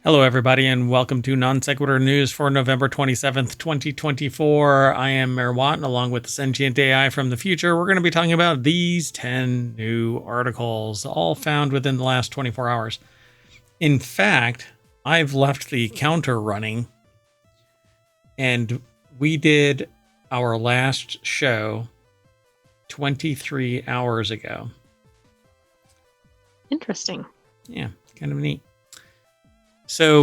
Hello, everybody, and welcome to Non Sequitur News for November 27th, 2024. I am Mayor Watt, and along with the sentient AI from the future, we're going to be talking about these 10 new articles, all found within the last 24 hours. In fact, I've left the counter running, and we did our last show 23 hours ago. Interesting. Yeah, kind of neat. So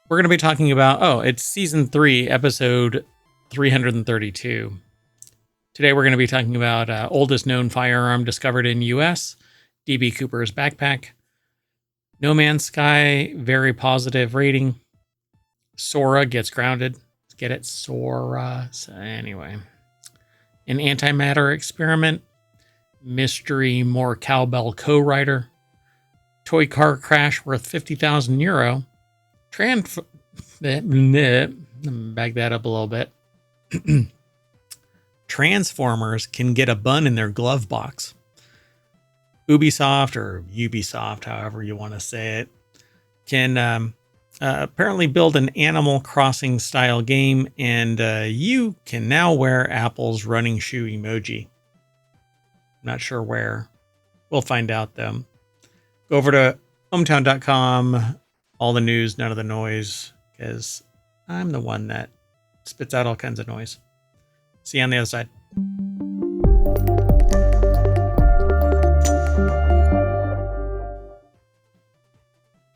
we're going to be talking about, it's season 3, episode 332. Today we're going to be talking about oldest known firearm discovered in U.S., D.B. Cooper's backpack, No Man's Sky, very positive rating, Sora gets grounded. Get it? Sora. So anyway, an antimatter experiment, mystery more cowbell co-writer, toy car crash worth 50,000 euro. Back that up a little bit. Transformers can get a bun in their glove box. Ubisoft, or Ubisoft, however you want to say it, can apparently build an Animal Crossing style game, and you can now wear Apple's running shoe emoji. Not sure where. We'll find out though. Go over to ohmTown.com, all the news, none of the noise, because I'm the one that spits out all kinds of noise. See you on the other side.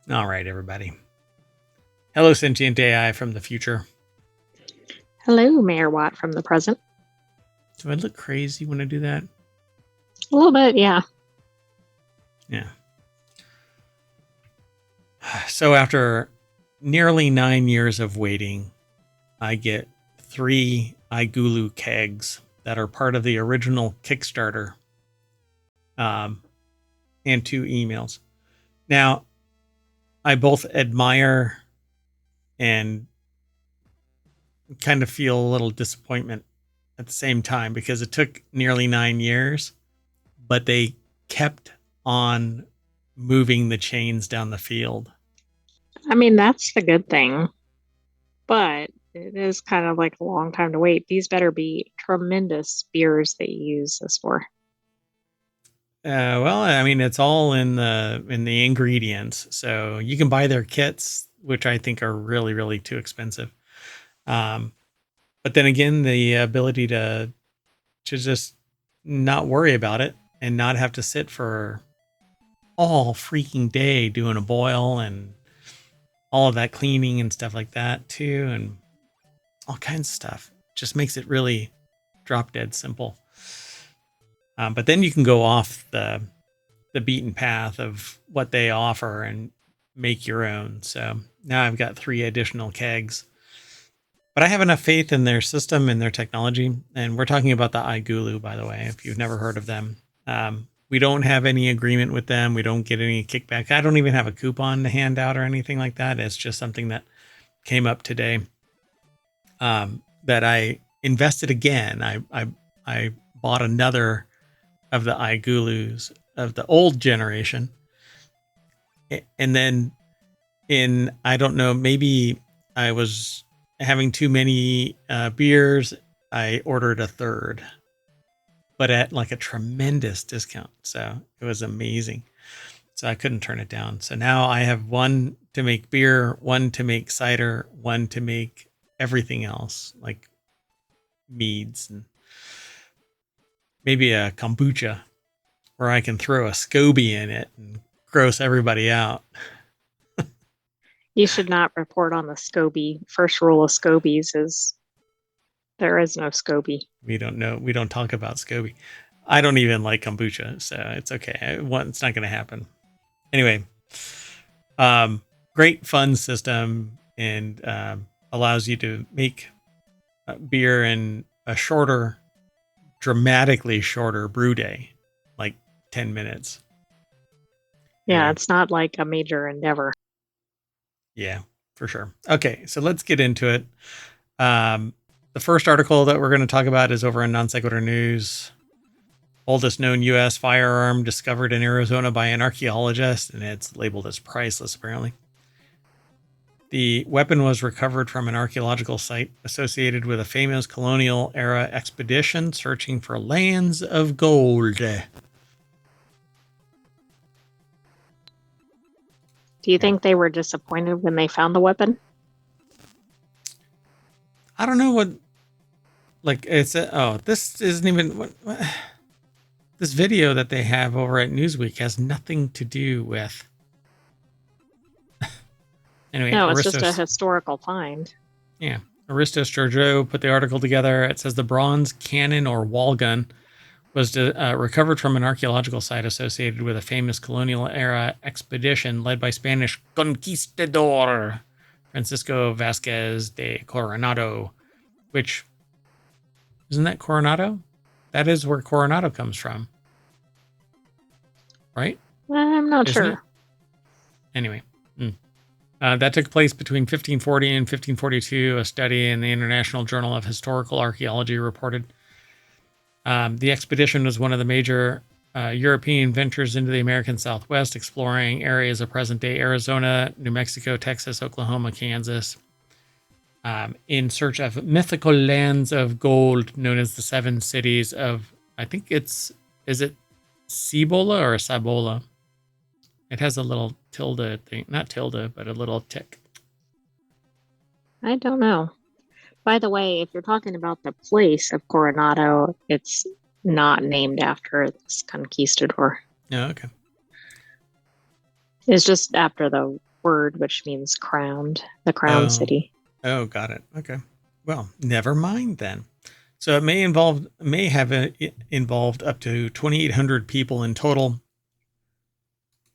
All right, everybody. Hello, sentient AI from the future. Hello, Mayor Watt from the present. Do I look crazy when I do that? A little bit, yeah. Yeah. So after nearly 9 years of waiting, I get 3 iGulu kegs that are part of the original Kickstarter, and 2 emails. Now, I both admire and kind of feel a little disappointment at the same time, because it took nearly 9 years, but they kept on moving the chains down the field. I mean, that's the good thing, but it is kind of like a long time to wait. These better be tremendous beers that you use this for. Well, I mean, it's all in the ingredients, so you can buy their kits, which I think are really, really too expensive. But then again, the ability to just not worry about it and not have to sit for all freaking day doing a boil and all of that cleaning and stuff like that too, and all kinds of stuff, just makes it really drop dead simple. But then you can go off the beaten path of what they offer and make your own. So now I've got 3 additional kegs, but I have enough faith in their system and their technology. And we're talking about the iGulu, by the way, if you've never heard of them. We don't have any agreement with them. We don't get any kickback. I don't even have a coupon to hand out or anything like that. It's just something that came up today, that I invested again. I bought another of the iGulus of the old generation. And then I don't know, maybe I was having too many beers. I ordered a third, but at like a tremendous discount. So it was amazing. So I couldn't turn it down. So now I have 1 to make beer, 1 to make cider, 1 to make everything else, like meads and maybe a kombucha where I can throw a SCOBY in it and gross everybody out. You should not report on the SCOBY. First rule of SCOBYs is there is no SCOBY. We don't know. We don't talk about SCOBY. I don't even like kombucha, so it's okay. It's not going to happen. Anyway, great fun system, and allows you to make beer in a dramatically shorter brew day, like 10 minutes. Yeah, it's not like a major endeavor. Yeah, for sure. Okay, so let's get into it. The first article that we're going to talk about is over in Non Sequitur News. Oldest known U.S. firearm discovered in Arizona by an archaeologist, and it's labeled as priceless, apparently. The weapon was recovered from an archaeological site associated with a famous colonial era expedition searching for lands of gold. Do you think they were disappointed when they found the weapon? I don't know what. Like it's this isn't even what this video that they have over at Newsweek has nothing to do with. Anyway, No, it's just a Aristos, historical find. yeah, Aristos Georgiou put the article together. It says the bronze cannon or wall gun was recovered from an archaeological site associated with a famous colonial era expedition led by Spanish conquistador Francisco Vasquez de Coronado, which isn't that Coronado? That is where Coronado comes from, right? I'm not Isn't sure. it? Anyway, that took place between 1540 and 1542. A study in the International Journal of Historical Archaeology reported the expedition was one of the major European ventures into the American Southwest, exploring areas of present-day Arizona, New Mexico, Texas, Oklahoma, Kansas, in search of mythical lands of gold known as the Seven Cities of, I think is it Cibola or Cibola? It has a little tilde thing, not tilde, but a little tick. I don't know. By the way, if you're talking about the place of Coronado, it's not named after this conquistador. Oh, okay. It's just after the word, which means crowned, the crown city. Oh, got it. Okay. Well, never mind then. So it may have involved up to 2,800 people in total.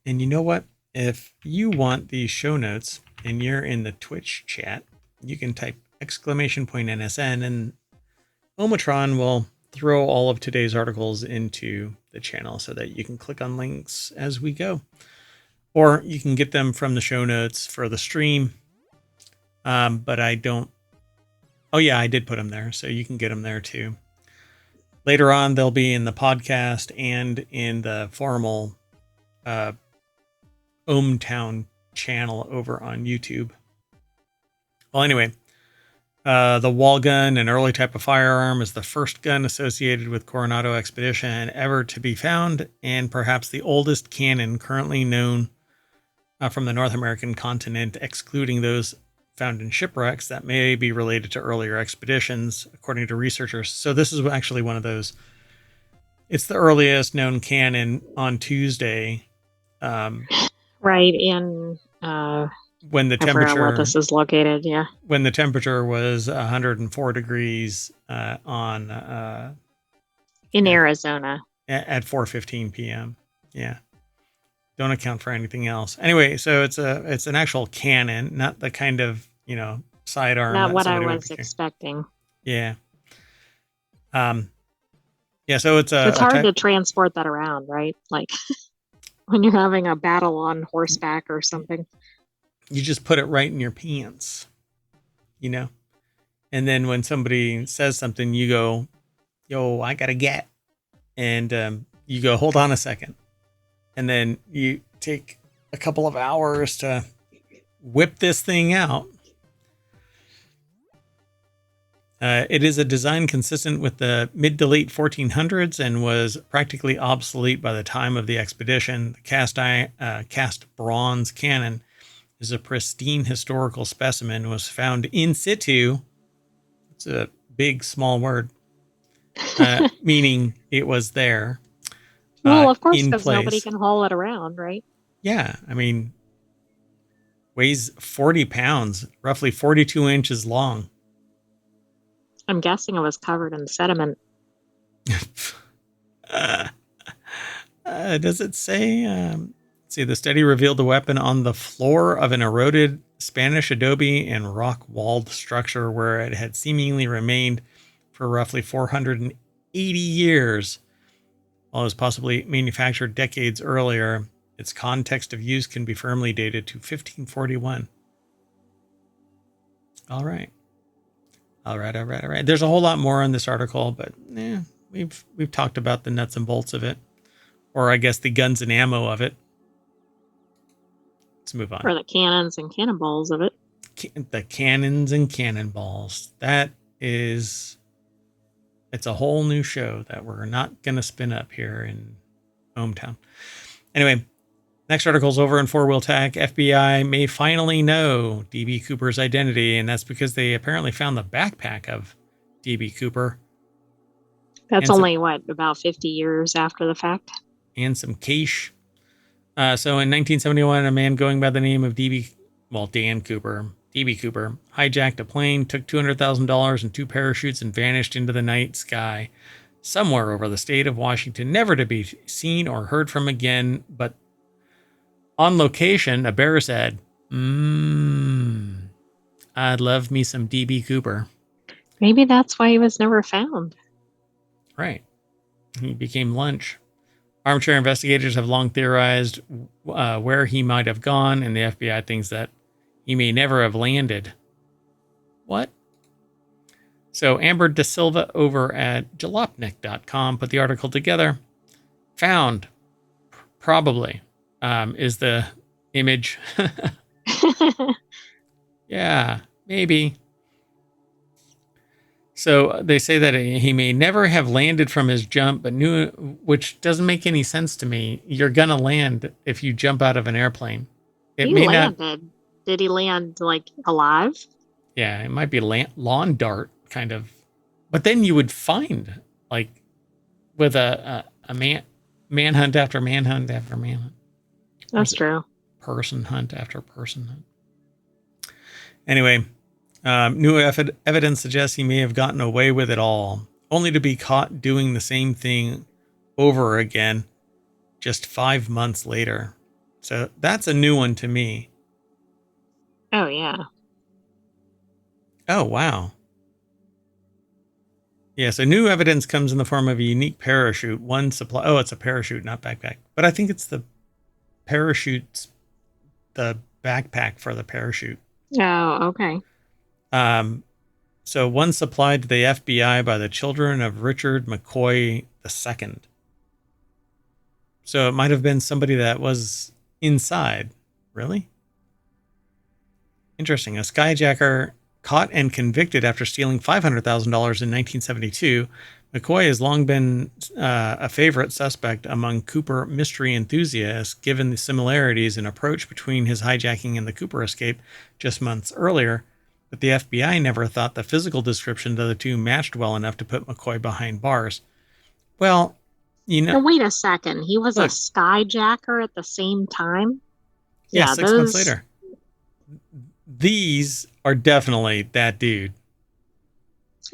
And you know what? If you want these show notes and you're in the Twitch chat, you can type !NSN and ohmTown will throw all of today's articles into the channel so that you can click on links as we go. Or you can get them from the show notes for the stream. But I don't. Oh, yeah, I did put them there, so you can get them there too. Later on, they'll be in the podcast and in the formal ohmTown channel over on YouTube. Well, anyway, the wall gun, an early type of firearm, is the first gun associated with Coronado expedition ever to be found, and perhaps the oldest cannon currently known from the North American continent, excluding those found in shipwrecks that may be related to earlier expeditions, according to researchers. So this is actually one of those. It's the earliest known cannon on Tuesday. Right, and when the I forgot where temperature this is located. Yeah, when the temperature was 104 degrees in Arizona at 4:15 p.m. Yeah, don't account for anything else. Anyway, so it's an actual cannon, not the kind of sidearm. not that what I somebody was expecting. Yeah. Yeah. So it's It's hard to transport that around, right? Like when you're having a battle on horseback or something. You just put it right in your pants, and then when somebody says something, you go, "Yo, I gotta get," and you go, "Hold on a second," and then you take a couple of hours to whip this thing out. It is a design consistent with the mid to late 1400s and was practically obsolete by the time of the expedition. The cast bronze cannon is a pristine historical specimen, was found in situ. It's a big, small word, meaning it was there. Well, of course, because nobody can haul it around, right? Yeah, I mean, weighs 40 pounds, roughly 42 inches long. I'm guessing it was covered in sediment. Does it say? Let's see, the study revealed the weapon on the floor of an eroded Spanish adobe and rock walled structure where it had seemingly remained for roughly 480 years. While it was possibly manufactured decades earlier, its context of use can be firmly dated to 1541. All right. There's a whole lot more in this article, but we've talked about the nuts and bolts of it, or I guess the guns and ammo of it. Let's move on. Or the cannons and cannonballs of it. the cannons and cannonballs. It's a whole new show that we're not going to spin up here in ohmTown. Anyway, next article's over in Four Wheel Tech. FBI may finally know DB Cooper's identity, and that's because they apparently found the backpack of DB Cooper. That's only, about 50 years after the fact? And some cash. So in 1971, a man going by the name of Dan Cooper, DB Cooper, hijacked a plane, took $200,000 and 2 parachutes, and vanished into the night sky somewhere over the state of Washington, never to be seen or heard from again. But on location, a bearer said, I'd love me some DB Cooper. Maybe that's why he was never found. Right. He became lunch. Armchair investigators have long theorized where he might have gone, and the FBI thinks that he may never have landed. What? So Amber De Silva over at jalopnik.com put the article together. Found, probably, is the image. Yeah, maybe. So they say that he may never have landed from his jump, but knew, which doesn't make any sense to me. You're gonna land if you jump out of an airplane. He landed. Did he land alive? Yeah, it might be lawn dart kind of, but then you would find with a manhunt after manhunt after manhunt. That's true. Person hunt after person hunt. Anyway. New evidence suggests he may have gotten away with it all, only to be caught doing the same thing over again just 5 months later. So that's a new one to me. Oh, yeah. Oh, wow. Yeah, so new evidence comes in the form of a unique parachute. Oh, it's a parachute, not backpack. But I think it's the parachutes, the backpack for the parachute. Oh, okay. So one supplied to the FBI by the children of Richard McCoy II. So it might have been somebody that was inside. Really? Interesting. A skyjacker caught and convicted after stealing $500,000 in 1972. McCoy has long been a favorite suspect among Cooper mystery enthusiasts, given the similarities in approach between his hijacking and the Cooper escape just months earlier. But the FBI never thought the physical description of the two matched well enough to put McCoy behind bars. Well, wait a second. He was a skyjacker at the same time? Yeah, 6 months later. These are definitely that dude.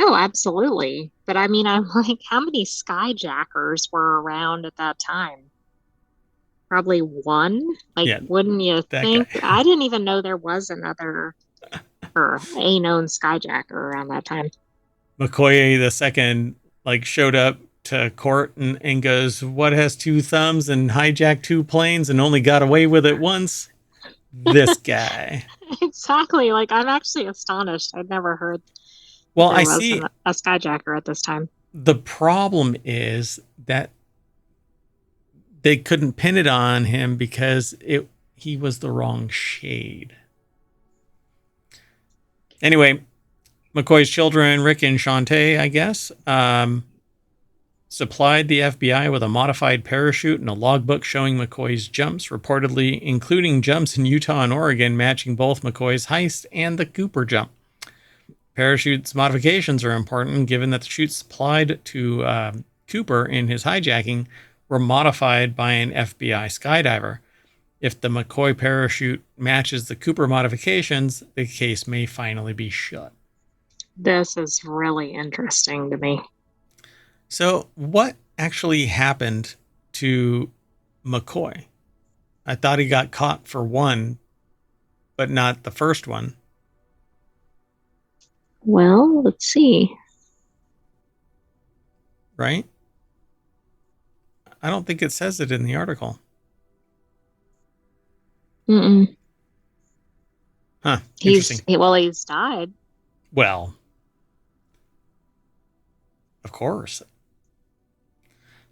Oh, absolutely. But I mean, I'm like, how many skyjackers were around at that time? Probably one? Wouldn't you think? Guy. I didn't even know there was another... or a known skyjacker around that time. McCoy II showed up to court and goes, "What has 2 thumbs and hijacked 2 planes and only got away with it once?" This guy. Exactly. I'm actually astonished. I'd never heard. Well, I see a skyjacker at this time. The problem is that they couldn't pin it on him because he was the wrong shade. Anyway, McCoy's children, Rick and Shantae, I guess, supplied the FBI with a modified parachute and a logbook showing McCoy's jumps, reportedly including jumps in Utah and Oregon, matching both McCoy's heist and the Cooper jump. Parachute's modifications are important, given that the chutes supplied to Cooper in his hijacking were modified by an FBI skydiver. If the McCoy parachute matches the Cooper modifications, the case may finally be shut. This is really interesting to me. So what actually happened to McCoy? I thought he got caught for one, but not the first one. Well, let's see. Right? I don't think it says it in the article. Mm-mm. Huh. Interesting. He's died. Well, of course.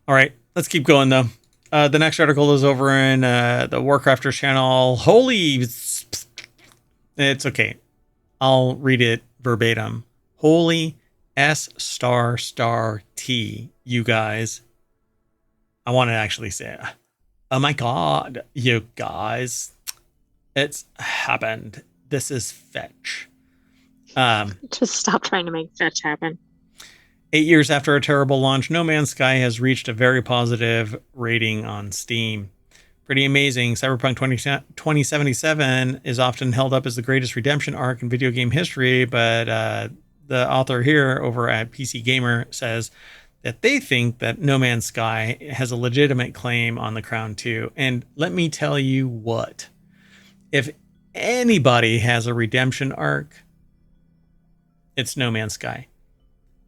All right, let's keep going though. The next article is over in the WarCrafters channel. Holy, it's okay. I'll read it verbatim. Holy S star star T, you guys. I want to actually say it. Oh my God, you guys. It's happened. This is fetch. Just stop trying to make fetch happen. 8 years after a terrible launch, No Man's Sky has reached a very positive rating on Steam. Pretty amazing. Cyberpunk 2077 is often held up as the greatest redemption arc in video game history, but the author here over at PC Gamer says that they think that No Man's Sky has a legitimate claim on the crown too. And let me tell you what. If anybody has a redemption arc, it's No Man's Sky.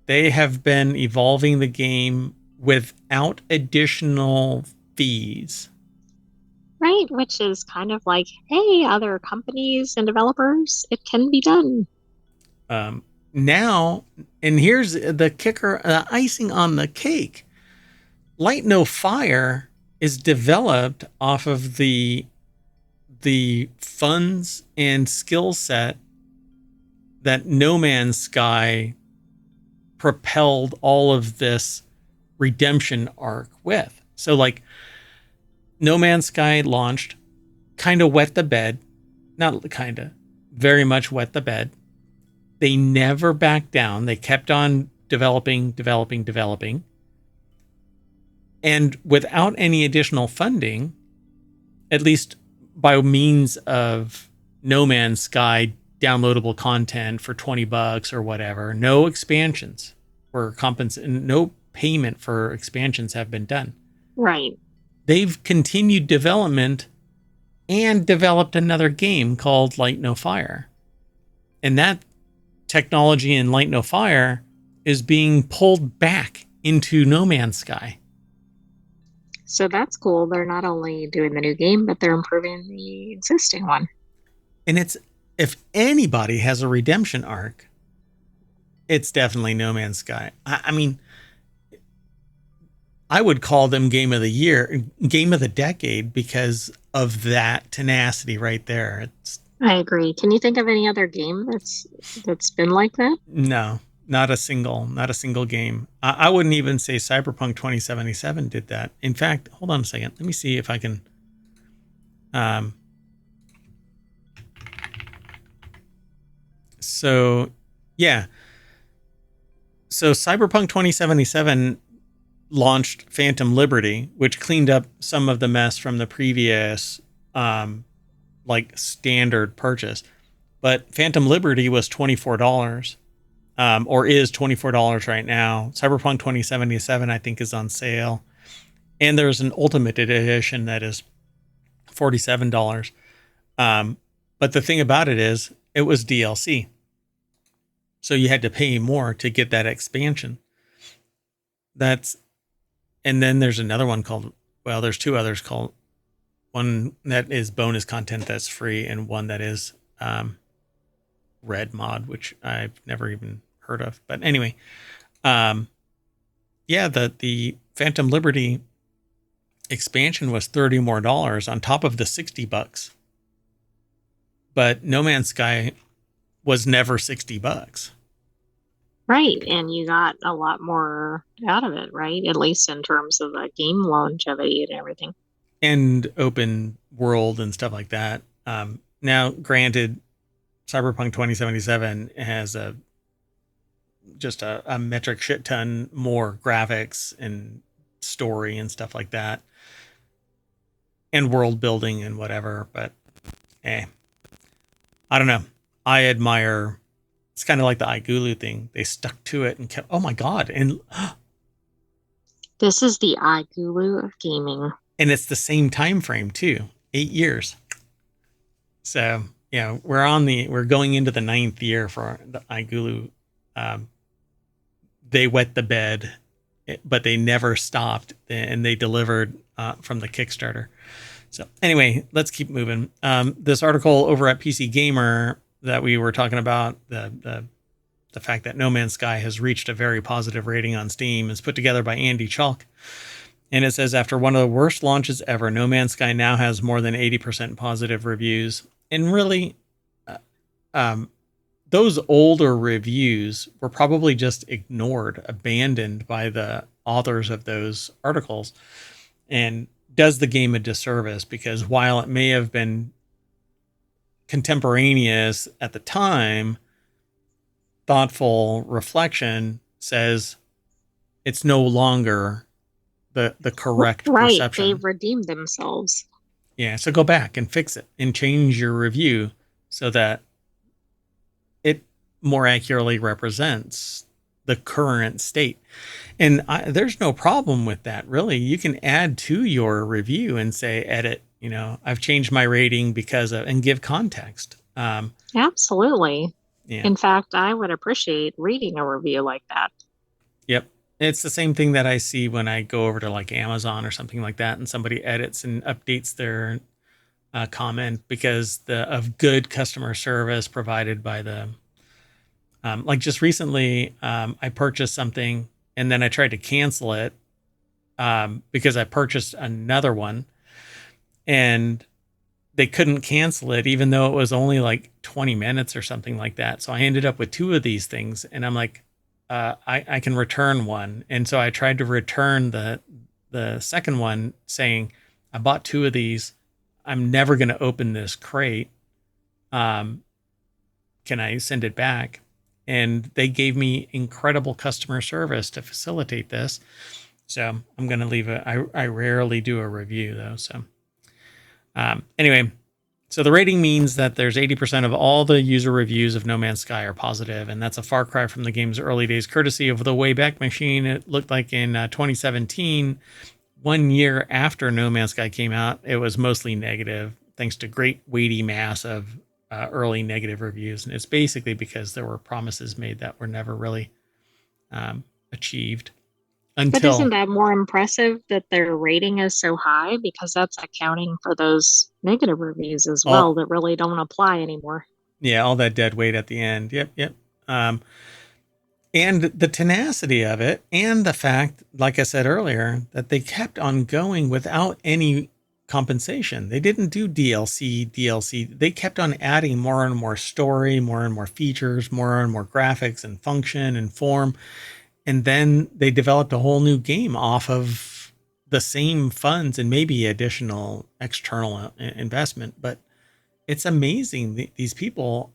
They have been evolving the game without additional fees. Right, which is kind of like, hey, other companies and developers, it can be done. Now, and here's the kicker, icing on the cake. Light No Fire is developed off of the funds and skill set that No Man's Sky propelled all of this redemption arc with. So like No Man's Sky launched, kind of wet the bed, not kind of, very much wet the bed. They never backed down. They kept on developing. And without any additional funding, at least by means of No Man's Sky downloadable content for $20 or whatever, no expansions or no payment for expansions have been done. Right. They've continued development and developed another game called Light No Fire. And that technology in Light No Fire is being pulled back into No Man's Sky. So that's cool. They're not only doing the new game, but they're improving the existing one. And if anybody has a redemption arc, it's definitely No Man's Sky. I mean, I would call them game of the year, game of the decade, because of that tenacity right there. I agree. Can you think of any other game that's been like that? No, not a single game. I wouldn't even say Cyberpunk 2077 did that. In fact, hold on a second. Let me see if I can. So Cyberpunk 2077 launched Phantom Liberty, which cleaned up some of the mess from the previous like standard purchase. But Phantom Liberty was $24, or is $24 right now. Cyberpunk 2077, I think, is on sale. And there's an Ultimate Edition that is $47. But the thing about it is, it was DLC. So you had to pay more to get that expansion. And then there's another one called, well, there's two others called, one that is bonus content that's free, and one that is Red Mod, which I've never even heard of. But anyway, the Phantom Liberty expansion was $30 more on top of the $60. But No Man's Sky was never $60. Right, and you got a lot more out of it, right? At least in terms of the game longevity and everything. And open world and stuff like that. Now, granted, Cyberpunk 2077 has just a metric shit ton more graphics and story and stuff like that, and world building and whatever. But I don't know. I admire. It's kind of like the iGulu thing. They stuck to it and kept. Oh my God! And this is the iGulu of gaming. And it's the same time frame too, 8 years. So yeah, we're going into the 9th year for the iGulu. They wet the bed, but they never stopped, and they delivered from the Kickstarter. So anyway, let's keep moving. This article over at PC Gamer that we were talking about, the fact that No Man's Sky has reached a very positive rating on Steam, is put together by Andy Chalk. And it says, after one of the worst launches ever, No Man's Sky now has more than 80% positive reviews. And really, those older reviews were probably just ignored, abandoned by the authors of those articles, and does the game a disservice, because while it may have been contemporaneous at the time, thoughtful reflection says it's no longer the correct right. They've perception. redeemed themselves. Yeah, so go back and fix it and change your review so that it more accurately represents the current state. And there's no problem with that, really. You can add to your review and say, edit, I've changed my rating because of, and give context. Absolutely. Yeah. In fact, I would appreciate reading a review like that. Yep. It's the same thing that I see when I go over to like Amazon or something like that, and somebody edits and updates their comment because of good customer service provided by the like just recently I purchased something and then I tried to cancel it because I purchased another one and they couldn't cancel it even though it was only like 20 minutes or something like that. So I ended up with two of these things and I'm like, I can return one. And so I tried to return the second one saying, I bought two of these. I'm never going to open this crate. Can I send it back? And they gave me incredible customer service to facilitate this. So I'm going to leave it. I rarely do a review though. So anyway, so the rating means that there's 80% of all the user reviews of No Man's Sky are positive, and that's a far cry from the game's early days, courtesy of the Wayback Machine. It looked like in 2017, 1 year after No Man's Sky came out, it was mostly negative, thanks to great weighty mass of early negative reviews. And it's basically because there were promises made that were never really achieved. But isn't that more impressive that their rating is so high? Because that's accounting for those negative reviews as well that really don't apply anymore. Yeah, all that dead weight at the end. Yep. And the tenacity of it, and the fact, like I said earlier, that they kept on going without any compensation. They didn't do DLC. They kept on adding more and more story, more and more features, more and more graphics and function and form. And then they developed a whole new game off of the same funds and maybe additional external investment. But it's amazing. These people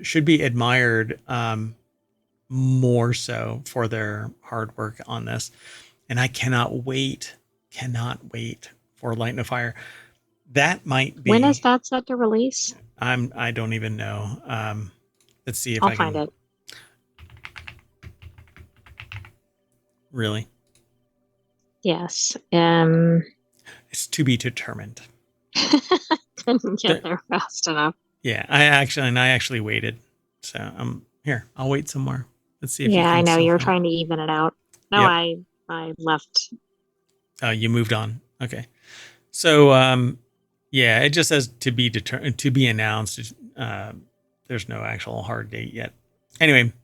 should be admired more so for their hard work on this. And I cannot wait for Light No Fire. That might be. When is that set to release? I don't even know. Let's see if I'll find it. Really? Yes. It's to be determined. Didn't get there fast enough. Yeah, I actually waited. So here. I'll wait some more. Let's see if yeah, I know you're trying to even it out. No, yep. I left. Oh, you moved on. Okay. So yeah, it just says to be announced. There's no actual hard date yet. Anyway,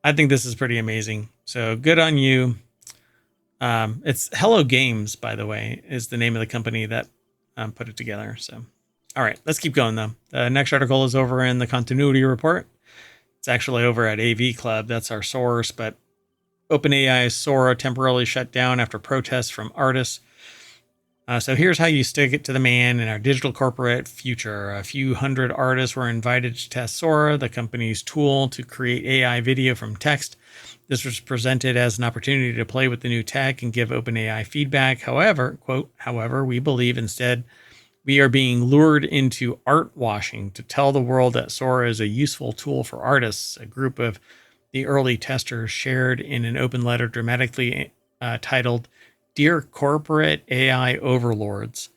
I think this is pretty amazing. So good on you. It's Hello Games, by the way, is the name of the company that put it together. So, all right, let's keep going though. The next article is over in the continuity report. It's actually over at AV Club. That's our source, but OpenAI's Sora temporarily shut down after protests from artists. So here's how you stick it to the man in our digital corporate future. A few hundred artists were invited to test Sora, the company's tool to create AI video from text. This was presented as an opportunity to play with the new tech and give OpenAI feedback. However, quote, however, we believe instead we are being lured into art washing to tell the world that Sora is a useful tool for artists. A group of the early testers shared in an open letter dramatically titled, Dear Corporate AI Overlords.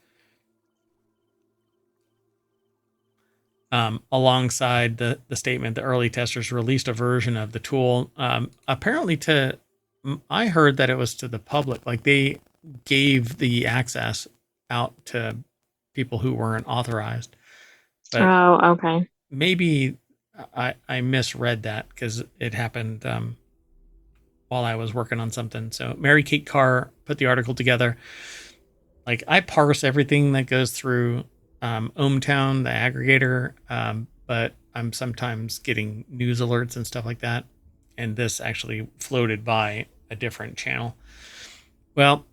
Alongside the statement, the early testers released a version of the tool. Apparently I heard that it was to the public. Like they gave the access out to people who weren't authorized. But okay. Maybe I misread that because it happened while I was working on something. So Mary Kate Carr put the article together. Like I parse everything that goes through ohmTown, the aggregator, but I'm sometimes getting news alerts and stuff like that. And this actually floated by a different channel. Well,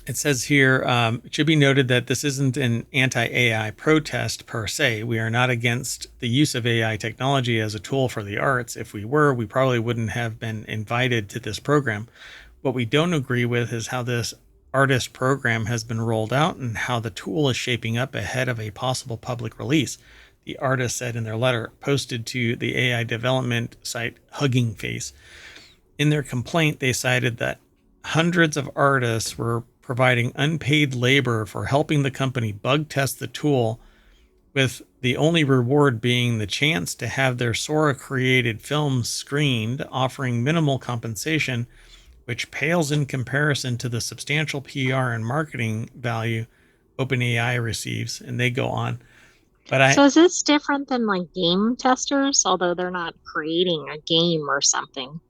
it says here, it should be noted that this isn't an anti-AI protest per se. We are not against the use of AI technology as a tool for the arts. If we were, we probably wouldn't have been invited to this program. What we don't agree with is how this artist program has been rolled out and how the tool is shaping up ahead of a possible public release, the artist said in their letter posted to the AI development site Hugging Face. In their complaint, they cited that hundreds of artists were providing unpaid labor for helping the company bug test the tool, with the only reward being the chance to have their Sora created films screened, offering minimal compensation, which pales in comparison to the substantial PR and marketing value OpenAI receives. And they go on. So is this different than like game testers, although they're not creating a game or something?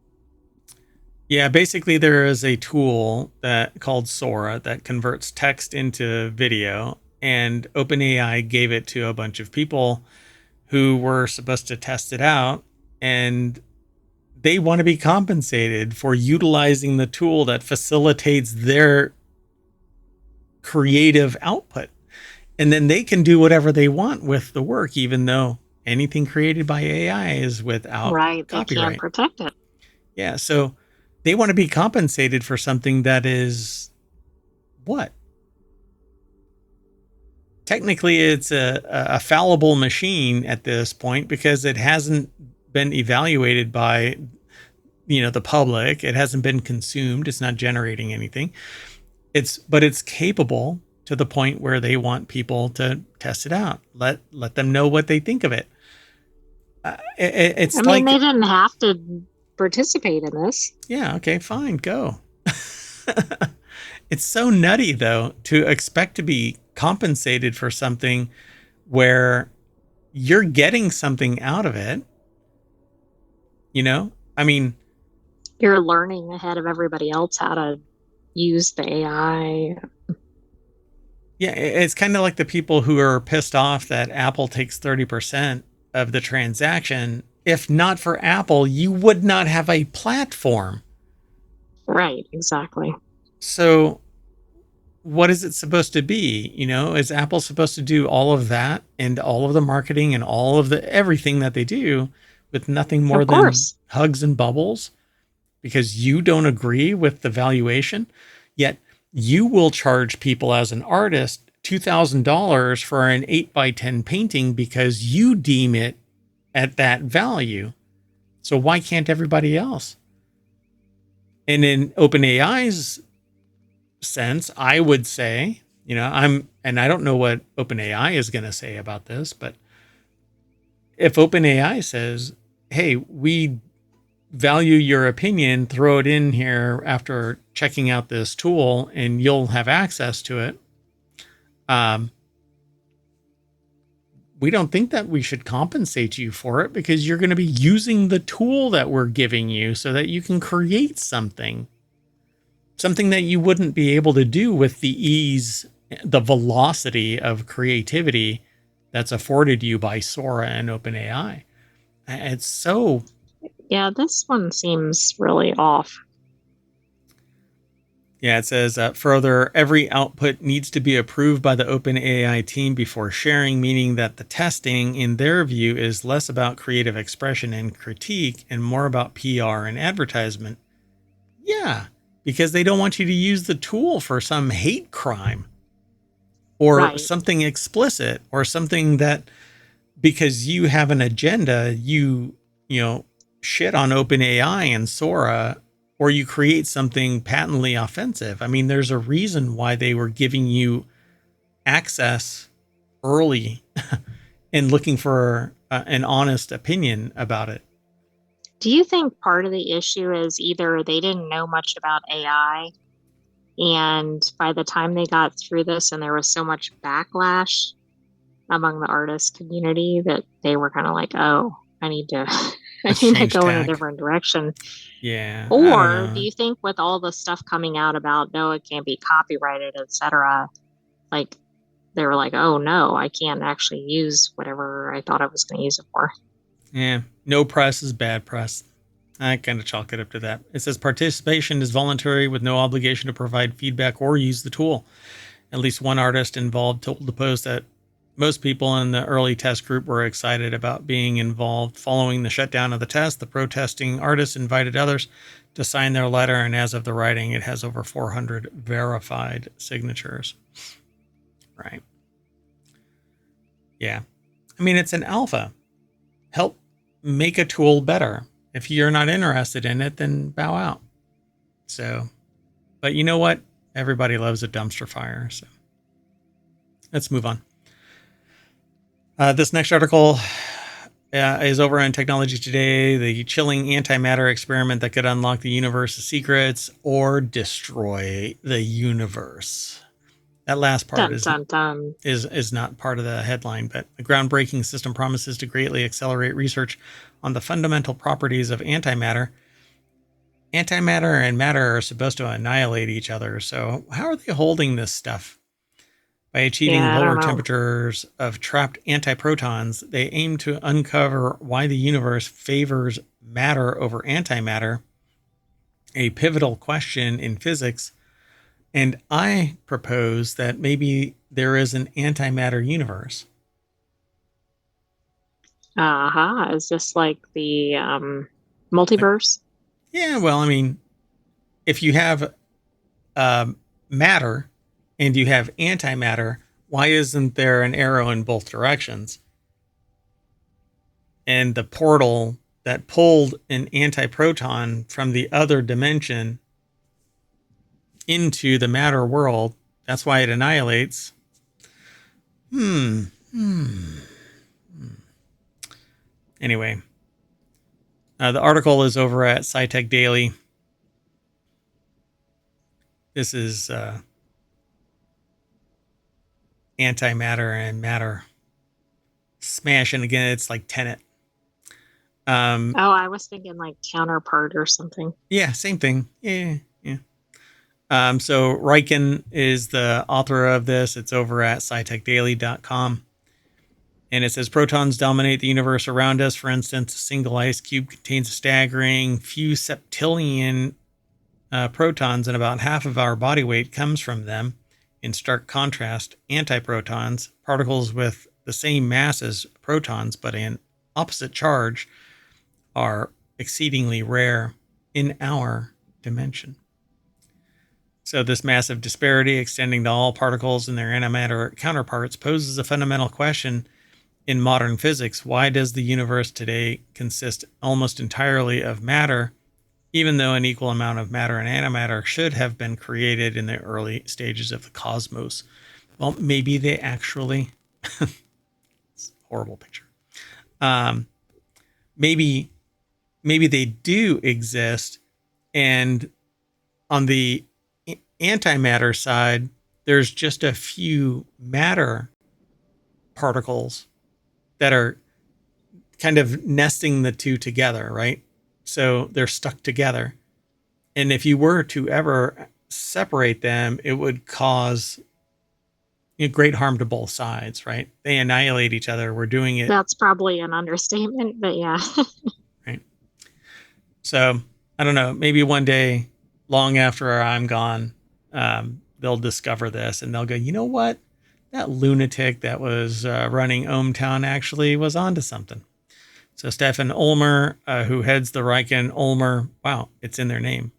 Yeah, basically there is a tool that called Sora that converts text into video, and OpenAI gave it to a bunch of people who were supposed to test it out, and they want to be compensated for utilizing the tool that facilitates their creative output. And then they can do whatever they want with the work, even though anything created by AI is without Right, they copyright. can't protect it. Yeah, so they want to be compensated for something that is what? Technically, it's a fallible machine at this point because it hasn't been evaluated by the public. It hasn't been consumed. It's not generating anything. But it's capable to the point where they want people to test it out. Let them know what they think of it. It's they didn't have to participate in this. Yeah, okay, fine, go. It's so nutty, though, to expect to be compensated for something where you're getting something out of it. You're learning ahead of everybody else how to use the AI. Yeah, it's kind of like the people who are pissed off that Apple takes 30% of the transaction. If not for Apple, you would not have a platform. Right, exactly. So what is it supposed to be? Is Apple supposed to do all of that and all of the marketing and all of the everything that they do with nothing more than hugs and bubbles? Because you don't agree with the valuation, yet you will charge people as an artist $2,000 for an 8x10 painting because you deem it at that value. So why can't everybody else? And in OpenAI's sense, I would say, and I don't know what OpenAI is going to say about this, but if OpenAI says, hey, we value your opinion, throw it in here after checking out this tool and you'll have access to it. We don't think that we should compensate you for it because you're going to be using the tool that we're giving you so that you can create something that you wouldn't be able to do with the ease, the velocity of creativity that's afforded you by Sora and OpenAI. It's so... Yeah, this one seems really off. Yeah, it says further, every output needs to be approved by the OpenAI team before sharing, meaning that the testing, in their view, is less about creative expression and critique and more about PR and advertisement. Yeah, because they don't want you to use the tool for some hate crime or something explicit or something that, because you have an agenda, you shit on OpenAI and Sora, or you create something patently offensive. I mean, there's a reason why they were giving you access early and looking for an honest opinion about it. Do you think part of the issue is either they didn't know much about AI, and by the time they got through this and there was so much backlash among the artist community that they were kind of like, oh, I need to go in a different direction. Yeah. Or do you think with all the stuff coming out about, no, it can't be copyrighted, etc., like they were like, oh no, I can't actually use whatever I thought I was going to use it for. Yeah, no press is bad press. I kind of chalk it up to that. It says participation is voluntary with no obligation to provide feedback or use the tool. At least one artist involved told the Post that most people in the early test group were excited about being involved. Following the shutdown of the test, the protesting artists invited others to sign their letter, and as of the writing, it has over 400 verified signatures. Right. Yeah. I mean, it's an alpha. Help make a tool better. If you're not interested in it, then bow out. So, but you know what? Everybody loves a dumpster fire. So let's move on. This next article is over on Technology Today, the chilling antimatter experiment that could unlock the universe's secrets or destroy the universe. That last part is not part of the headline, but the groundbreaking system promises to greatly accelerate research on the fundamental properties of antimatter. Antimatter and matter are supposed to annihilate each other. So how are they holding this stuff? By achieving lower temperatures of trapped antiprotons, they aim to uncover why the universe favors matter over antimatter, a pivotal question in physics. And I propose that maybe there is an antimatter universe. Is this like the multiverse? Yeah, well, I mean, if you have matter and you have antimatter, why isn't there an arrow in both directions? And the portal that pulled an antiproton from the other dimension into the matter world, that's why it annihilates. Anyway, the article is over at SciTech Daily. This is antimatter and matter smashing again. It's like Tenet. I was thinking like counterpart or something. Yeah, same thing. Yeah. So Riken is the author of this. It's over at scitechdaily.com. And it says protons dominate the universe around us. For instance, a single ice cube contains a staggering few septillion protons, and about half of our body weight comes from them. In stark contrast, antiprotons, particles with the same mass as protons but an opposite charge, are exceedingly rare in our dimension. So this massive disparity extending to all particles and their antimatter counterparts poses a fundamental question in modern physics. Why does the universe today consist almost entirely of matter, even though an equal amount of matter and antimatter should have been created in the early stages of the cosmos? Well, maybe they actually... It's a horrible picture. Maybe they do exist, and on the antimatter side, there's just a few matter particles that are kind of nesting the two together, right? So they're stuck together. And if you were to ever separate them, it would cause great harm to both sides, right? They annihilate each other. We're doing it. That's probably an understatement, but yeah. Right. So I don't know, maybe one day, long after I'm gone, they'll discover this and they'll go, you know what? That lunatic that was running ohmTown actually was onto something. So Stefan Ulmer, who heads the Riken-Ulmer, wow, it's in their name.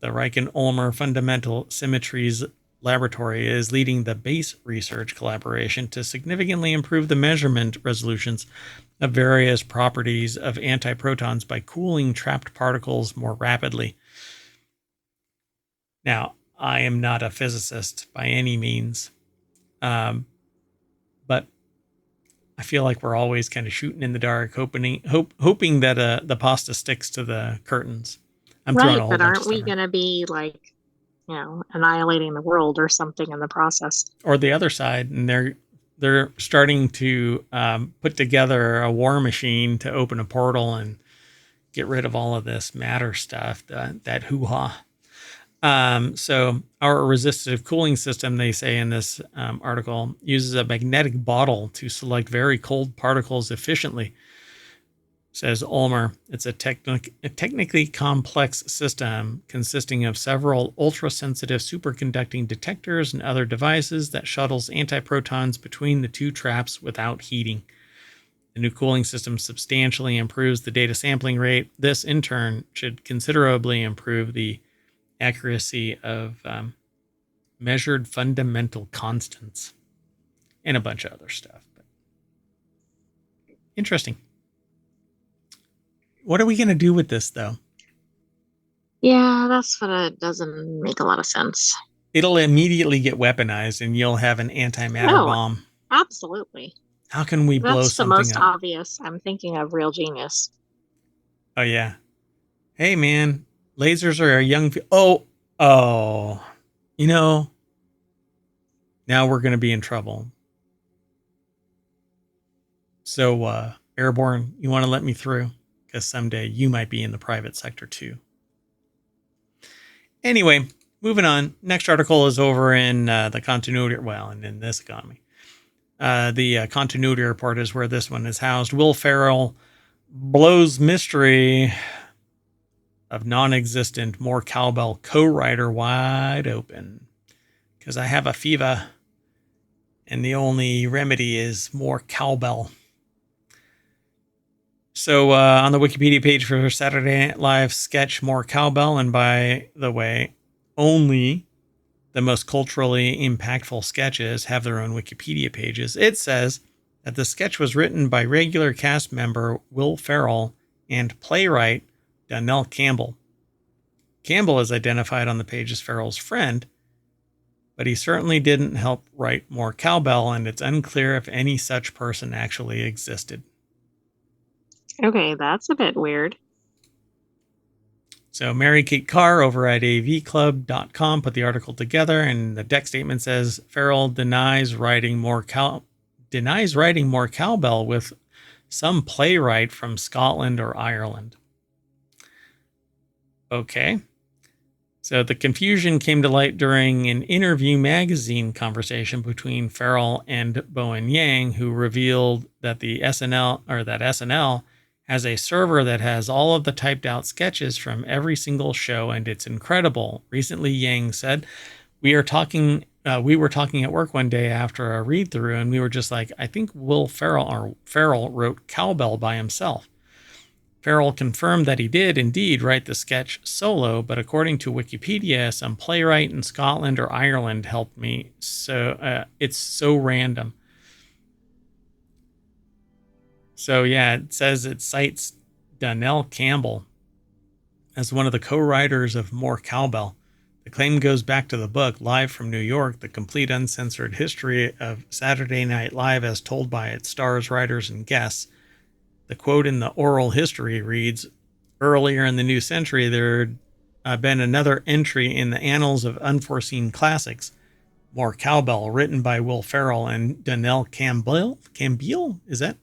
The Riken-Ulmer Fundamental Symmetries Laboratory is leading the base research collaboration to significantly improve the measurement resolutions of various properties of antiprotons by cooling trapped particles more rapidly. Now, I am not a physicist by any means, but I feel like we're always kind of shooting in the dark, hoping that the pasta sticks to the curtains. I'm right, but aren't we going to be like, annihilating the world or something in the process? Or the other side, and they're starting to put together a war machine to open a portal and get rid of all of this matter stuff, that hoo-ha. So our resistive cooling system, they say in this article, uses a magnetic bottle to select very cold particles efficiently. Says Ulmer, it's a technically complex system consisting of several ultra-sensitive superconducting detectors and other devices that shuttles antiprotons between the two traps without heating. The new cooling system substantially improves the data sampling rate. This, in turn, should considerably improve the accuracy of measured fundamental constants and a bunch of other stuff. But interesting. What are we going to do with this, though? Yeah, that's what it doesn't make a lot of sense. It'll immediately get weaponized and you'll have an antimatter bomb. Absolutely. How can we blow something up? That's the most obvious. I'm thinking of Real Genius. Oh, yeah. Hey, man. Lasers are a young... You know, now we're going to be in trouble. So, Airborne, you want to let me through? Because someday you might be in the private sector, too. Anyway, moving on. Next article is over in the continuity... Well, and in this economy. The continuity report is where this one is housed. Will Ferrell blows mystery of non-existent More Cowbell co-writer wide open. Because I have a fever, and the only remedy is more cowbell. So on the Wikipedia page for Saturday Night Live sketch More Cowbell, and by the way, only the most culturally impactful sketches have their own Wikipedia pages. It says that the sketch was written by regular cast member Will Ferrell and playwright Donnell Campbell. Campbell is identified on the page as Ferrell's friend, but he certainly didn't help write More Cowbell, and it's unclear if any such person actually existed. Okay, that's a bit weird. So Mary Kate Carr over at avclub.com put the article together, and the deck statement says Ferrell denies writing more cowbell with some playwright from Scotland or Ireland. Okay. So the confusion came to light during an Interview magazine conversation between Ferrell and Bowen Yang, who revealed that SNL has a server that has all of the typed out sketches from every single show, and it's incredible. Recently, Yang said, we were talking at work one day after a read through, and we were just like, I think Ferrell wrote Cowbell by himself. Ferrell confirmed that he did indeed write the sketch solo, but according to Wikipedia, some playwright in Scotland or Ireland helped me. So it's so random. So yeah, it says it cites Donnell Campbell as one of the co-writers of More Cowbell. The claim goes back to the book Live from New York, the complete uncensored history of Saturday Night Live as told by its stars, writers, and guests. The quote in the oral history reads, earlier in the new century, there had been another entry in the annals of unforeseen classics, More Cowbell, written by Will Ferrell and Donnell Campbell. Is that?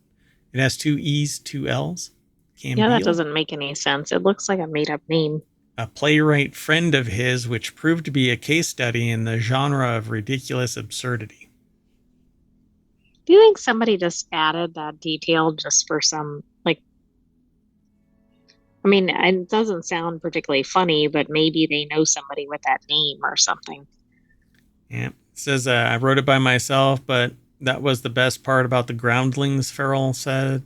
It has 2 E's, 2 L's. Yeah, that doesn't make any sense. It looks like a made-up name. A playwright friend of his, which proved to be a case study in the genre of ridiculous absurdity. Do you think somebody just added that detail just for some, it doesn't sound particularly funny, but maybe they know somebody with that name or something. Yeah, it says, I wrote it by myself, but that was the best part about the groundlings, Ferrell said.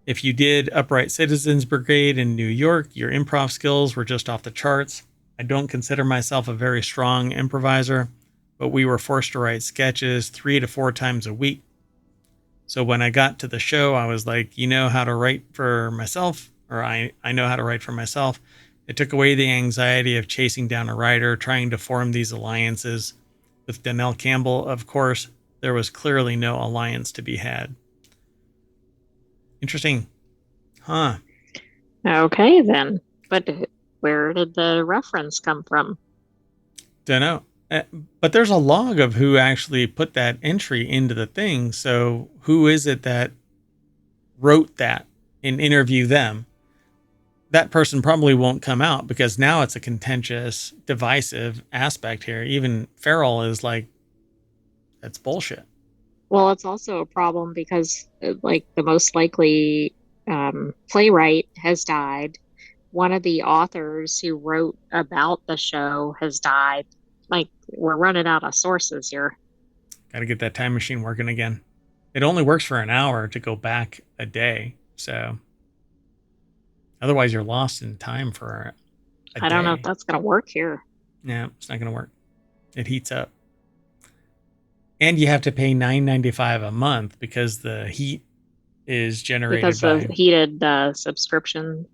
If you did Upright Citizens Brigade in New York, your improv skills were just off the charts. I don't consider myself a very strong improviser, but we were forced to write sketches 3 to 4 times a week. So when I got to the show, I was like, you know how to write for myself, or I know how to write for myself. It took away the anxiety of chasing down a writer, trying to form these alliances. With Donnell Campbell, of course, there was clearly no alliance to be had. Interesting. Huh. Okay, then. But where did the reference come from? Don't know. But there's a log of who actually put that entry into the thing. So who is it that wrote that and interview them? that person probably won't come out because now it's a contentious, divisive aspect here. Even Farrell is like, that's bullshit. Well, it's also a problem because, like, the most likely playwright has died. One of the authors who wrote about the show has died. Like, we're running out of sources here. Got to get that time machine working again. It only works for an hour to go back a day. So otherwise, you're lost in time for a day. I don't know if that's going to work here. Yeah, it's not going to work. It heats up. And you have to pay $9.95 a month because the heat is generated because by of heated subscription.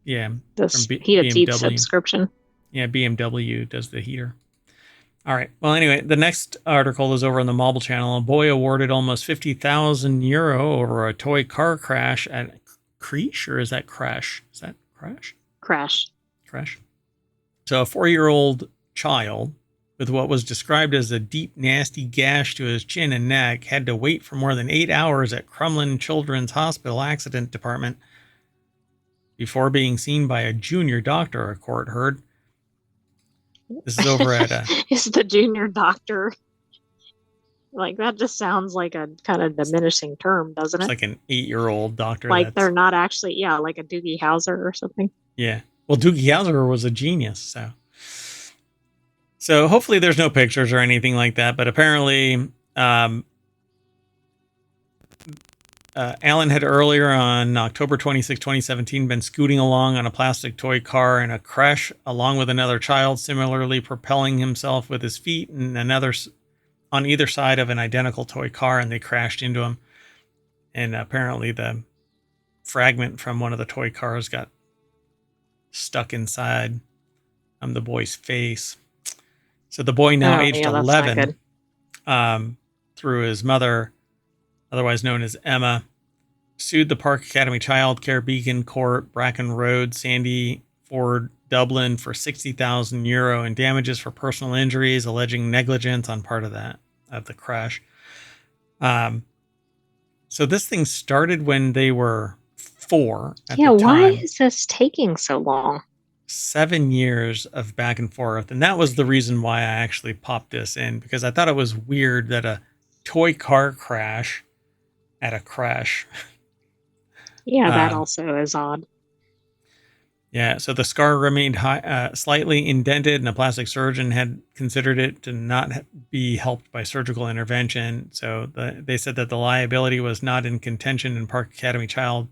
Yeah, heated seat subscription. Yeah, BMW does the heater. All right. Well, anyway, the next article is over on the Mobile Channel. A boy awarded almost 50,000 euro over a toy car crash at Creche, or is that Crash? Is that Crash? Crash. So a 4-year-old child with what was described as a deep, nasty gash to his chin and neck had to wait for more than 8 hours at Crumlin Children's Hospital Accident Department before being seen by a junior doctor, a court heard. This is over at is the junior doctor. Like, that just sounds like a kind of diminishing term, doesn't it? It's like an 8-year-old doctor. Like, they're not actually, like a Doogie Howser or something. Yeah. Well, Doogie Howser was a genius, so hopefully there's no pictures or anything like that, but apparently Alan had earlier on October 26, 2017, been scooting along on a plastic toy car in a crash along with another child, similarly propelling himself with his feet and another on either side of an identical toy car, and they crashed into him. And apparently the fragment from one of the toy cars got stuck inside the boy's face. So the boy, now aged 11, through his mother, otherwise known as Emma, sued the Park Academy Child Care Beacon Court, Bracken Road, Sandy Ford, Dublin for 60,000 euro in damages for personal injuries, alleging negligence on part of the crash. So this thing started when they were 4 at the time. Why is this taking so long? 7 years of back and forth. And that was the reason why I actually popped this in, because I thought it was weird that a toy car crash at a crash. Yeah, that also is odd. Yeah, so the scar remained slightly indented, and a plastic surgeon had considered it to not be helped by surgical intervention. So they said that the liability was not in contention, and Park Academy Child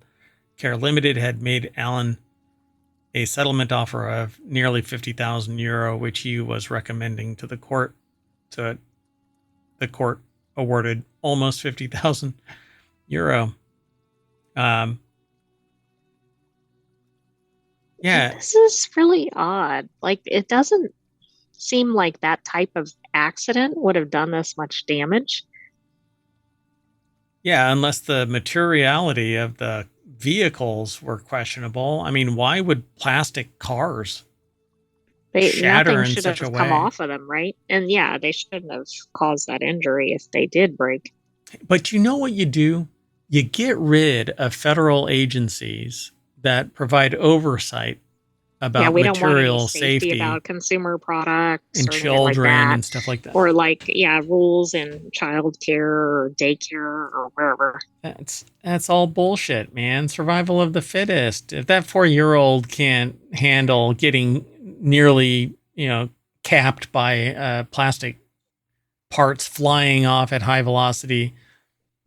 Care Limited had made Alan a settlement offer of nearly 50,000 euro, which he was recommending to the court. So the court awarded almost 50,000 euro. Yeah. This is really odd. Like, it doesn't seem like that type of accident would have done this much damage. Yeah, unless the materiality of the vehicles were questionable. I mean, why would plastic cars shatter in such a way? Come off of them, right? And yeah, they shouldn't have caused that injury if they did break. But you know what you do? You get rid of federal agencies that provide oversight about material safety, about consumer products and children and stuff like that, or rules in child care or daycare or wherever. That's all bullshit, man. Survival of the fittest. If that 4-year-old can't handle getting nearly capped by plastic parts flying off at high velocity,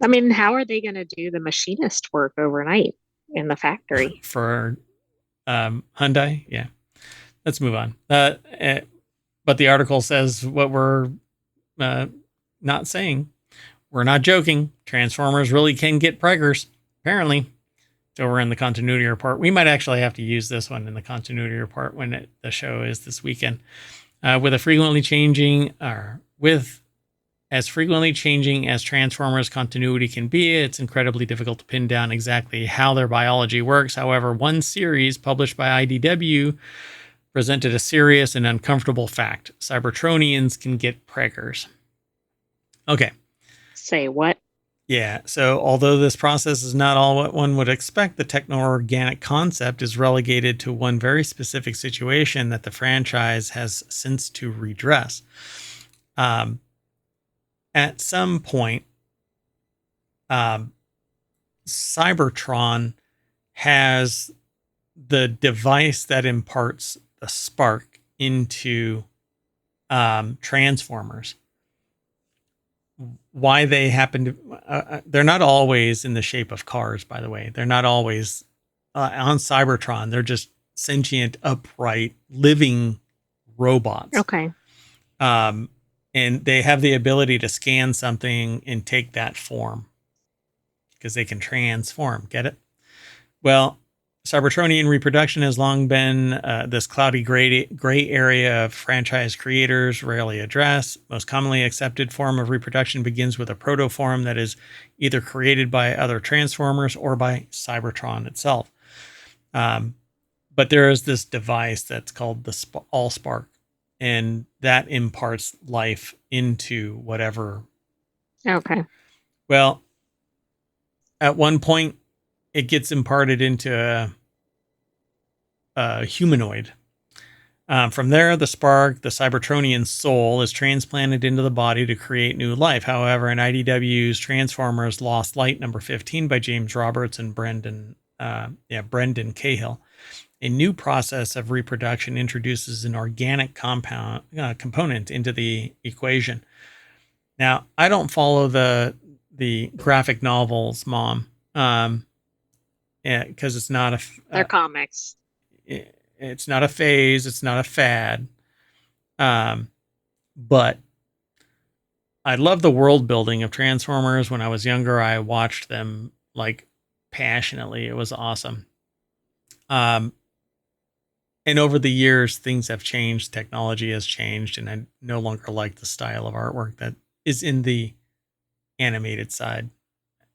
I mean, how are they going to do the machinist work overnight in the factory for Hyundai? Yeah, let's move on. But the article says what we're not saying. We're not joking. Transformers really can get preggers, apparently. So we're in the continuity report. We might actually have to use this one in the continuity report when the show is this weekend. With as frequently changing as Transformers continuity can be, it's incredibly difficult to pin down exactly how their biology works. However, one series published by IDW presented a serious and uncomfortable fact. Cybertronians can get preggers. Okay. Say what? Yeah, so although this process is not all what one would expect, the techno-organic concept is relegated to one very specific situation that the franchise has since to redress. At some point, Cybertron has the device that imparts the spark into Transformers. Why they happen to they're not always in the shape of cars, by the way. They're not always on Cybertron. They're just sentient, upright, living robots. Okay. And they have the ability to scan something and take that form because they can transform. Get it? Well, Cybertronian reproduction has long been this cloudy gray area of franchise creators rarely address. Most commonly accepted form of reproduction begins with a protoform that is either created by other Transformers or by Cybertron itself. But there is this device that's called the Allspark, and that imparts life into whatever. Okay. Well, at one point, it gets imparted into a humanoid. From there, the spark, the Cybertronian soul, is transplanted into the body to create new life. However, in IDW's Transformers Lost Light number 15 by James Roberts and Brendan Cahill, a new process of reproduction introduces an organic component into the equation. Now, I don't follow the graphic novels, Mom. Because it's not they're comics. It's not a phase. It's not a fad. But I love the world building of Transformers. When I was younger, I watched them like passionately. It was awesome. And over the years, things have changed. Technology has changed, and I no longer like the style of artwork that is in the animated side.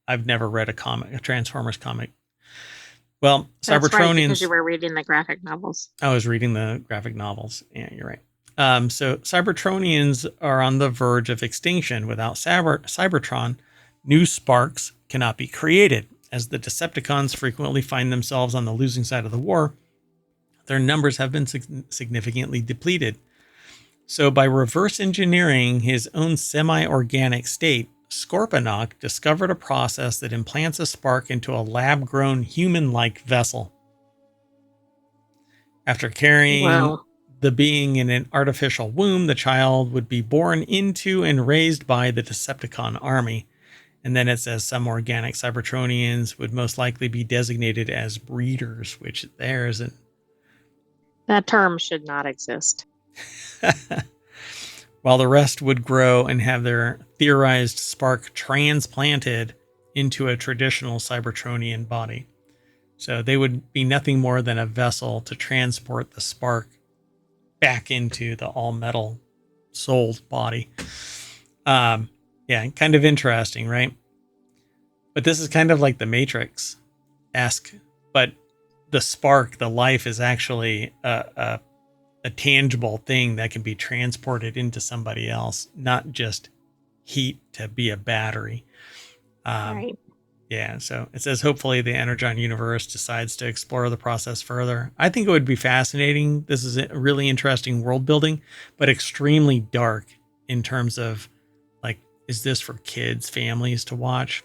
I've never read a Transformers comic. Well, That's Cybertronians. Right, because you were reading the graphic novels. I was reading the graphic novels. Yeah, you're right. So Cybertronians are on the verge of extinction. Without Cybertron, new sparks cannot be created. As the Decepticons frequently find themselves on the losing side of the war, their numbers have been significantly depleted. So by reverse engineering his own semi-organic state, Scorponok discovered a process that implants a spark into a lab-grown human-like vessel. After carrying the being in an artificial womb, the child would be born into and raised by the Decepticon army. And then it says some organic Cybertronians would most likely be designated as breeders, which there isn't. That term should not exist. While the rest would grow and have their theorized spark transplanted into a traditional Cybertronian body. So they would be nothing more than a vessel to transport the spark back into the all-metal souled body. Yeah, kind of interesting, right? But this is kind of like the Matrix-esque, but the spark, the life, is actually a tangible thing that can be transported into somebody else, not just heat to be a battery. Right. Yeah, so it says hopefully the Energon universe decides to explore the process further. I think it would be fascinating. This is a really interesting world building, but extremely dark in terms of, like, is this for kids, families to watch?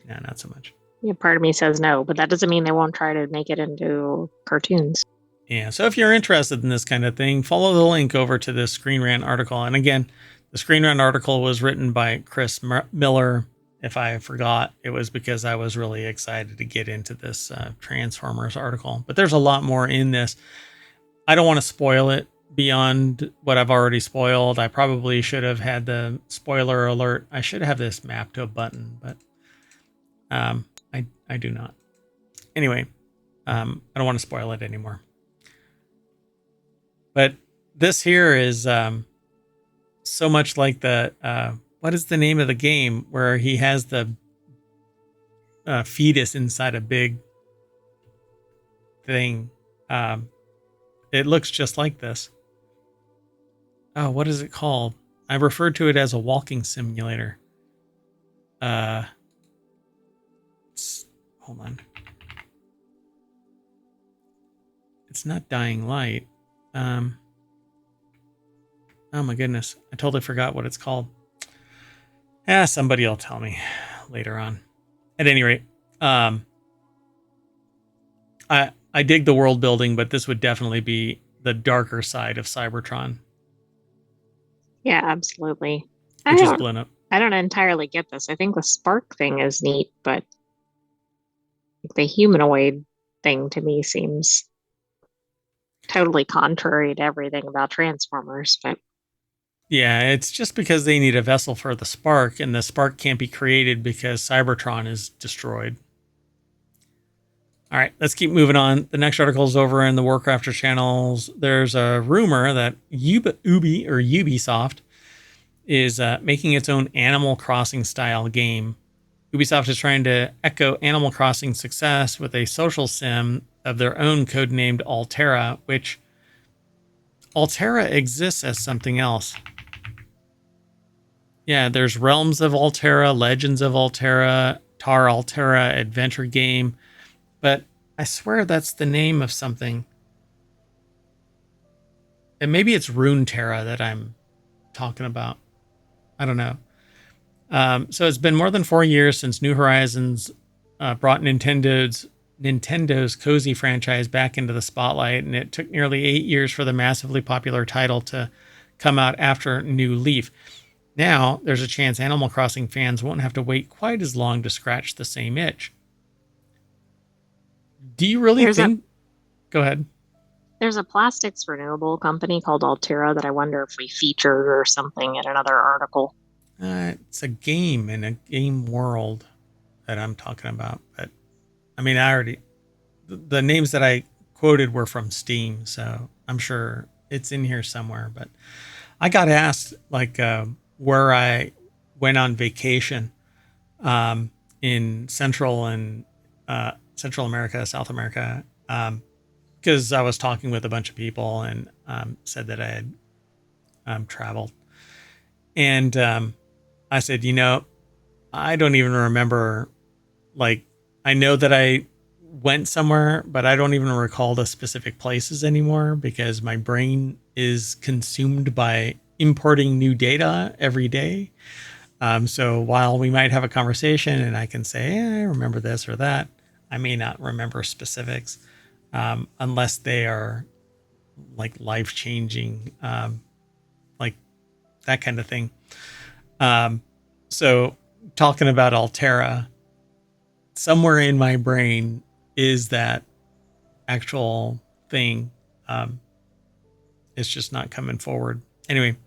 No, not so much. Yeah, part of me says no, but that doesn't mean they won't try to make it into cartoons. Yeah, so if you're interested in this kind of thing, follow the link over to this Screen Rant article. And again, the Screen Rant article was written by Chris Miller. If I forgot, it was because I was really excited to get into this Transformers article. But there's a lot more in this. I don't want to spoil it beyond what I've already spoiled. I probably should have had the spoiler alert. I should have this mapped to a button, but I do not. Anyway, I don't want to spoil it anymore. But this here is so much like the, what is the name of the game where he has the fetus inside a big thing? It looks just like this. Oh, what is it called? I referred to it as a walking simulator. hold on. It's not Dying Light. Oh my goodness. I totally forgot what it's called. Somebody will tell me later on. At any rate, I dig the world building, but this would definitely be the darker side of Cybertron. Yeah, absolutely. Which is blown up. I don't entirely get this. I think the spark thing is neat, but the humanoid thing to me seems totally contrary to everything about Transformers. But yeah, it's just because they need a vessel for the spark, and the spark can't be created because Cybertron is destroyed. All right, let's keep moving on. The next article is over in the WarCrafters channels. There's a rumor that Ubisoft is making its own Animal Crossing style game. Ubisoft is trying to echo Animal Crossing's success with a social sim of their own codenamed Altera, which Altera exists as something else. Yeah, there's Realms of Altera, Legends of Altera, Tar Altera adventure game, but I swear that's the name of something. And maybe it's Runeterra that I'm talking about. I don't know. So it's been more than 4 years since New Horizons brought Nintendo's cozy franchise back into the spotlight, and it took nearly 8 years for the massively popular title to come out after New Leaf. Now, there's a chance Animal Crossing fans won't have to wait quite as long to scratch the same itch. Do you really think... Go ahead. There's a plastics renewable company called Altera that I wonder if we featured or something in another article. It's a game in a game world that I'm talking about. But, I mean, I already... The names that I quoted were from Steam, so I'm sure it's in here somewhere. But I got asked, like... where I went on vacation in Central America, South America, because I was talking with a bunch of people and said that I had traveled. And I said, I don't even remember, like, I know that I went somewhere, but I don't even recall the specific places anymore because my brain is consumed by importing new data every day. So while we might have a conversation and I can say, I remember this or that, I may not remember specifics unless they are like life-changing, like that kind of thing. So talking about Altera, somewhere in my brain is that actual thing. It's just not coming forward. Anyway,